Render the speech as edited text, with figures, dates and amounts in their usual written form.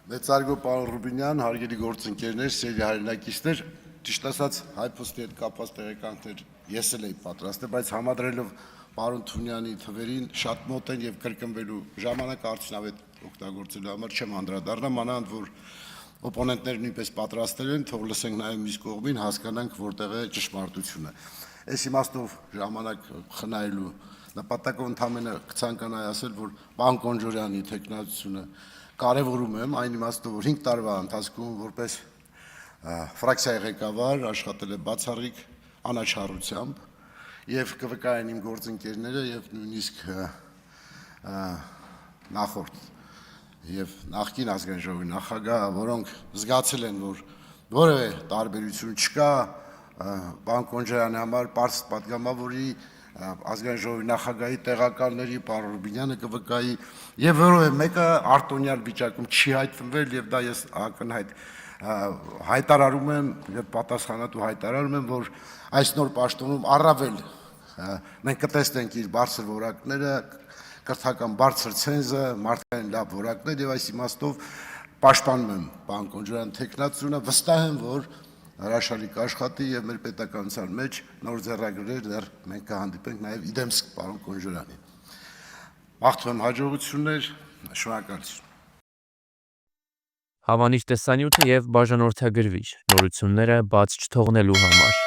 Մեծարգո պարոն Ռուբինյան, հարգելի գործընկերներ, սիրելի հայրենակիցներ, ճիշտ ասած հայ-փոստի հետ կապված տեղեկանքներ ես էլ էի պատրաստել, բայց համադրելով պարոն Թունյանի թվերին շատ մոտ են եւ կրկնվելու ժամանակ արդյունավետ օգտագործելու համար չեմ անդրադառնա, մանավանդ որ օպոնենտները նույնպես պատրաստել են, թող լսենք նաեւ մյուս կողմին, հասկանանք որտեղ է ճշմարտությունը։ Այս իմաստով ժամանակ խնայելու նպատակով ընդհանրապես կցանկանայի ասել, որ պարոն Կոնջորյանի տեխնացությունը կարևորում եմ այն իմաստով, որ 5 տարվա ընթացքում որպես ֆրակցիայի ղեկավար աշխատել է բացառիկ անաչառությամբ եւ կվկայեն իմ գործընկերները եւ նույնիսկ նախորդ եւ նախկին ազգային ժողովի նախագահ, որոնք զգացել են, որ որևէ տարբերություն չկա պարոն Կոնջարյանի համար պարզ պատգամավորի ազգային ժողովի նախագահի տեղակալների պարոն Ռուբինյանը կվկայի եւ որովհետեւ մեկը արտոնյալ վիճակում չի հայտնվել եւ դա ես ակնհայտ հայտարարում եմ եւ պատասխանատու հայտարարում եմ, որ այս նոր պաշտոնում առավել մենք կտեսնենք իր բարձր որակները, կրթական բարձր ցենզը, մարդկային լավ որակներ եւ այս իմաստով պաշտպանում եմ պարոն Կոնջարյանի տեխնացությունը, վստահ եմ, որ հրաշալի կաշխատի եւ մեր պետականության մեջ նոր ձեռագրեր դեռ մենք կհանդիպենք նաեւ իդեմսկ պարոն Կոնջարյանին։ Մաղթում եմ հաջողություններ, շնորհակալություն։ Հավանիչ տեսանյութը եւ բաժանորդագրվիչ նորությունները բաց չթողնելու համար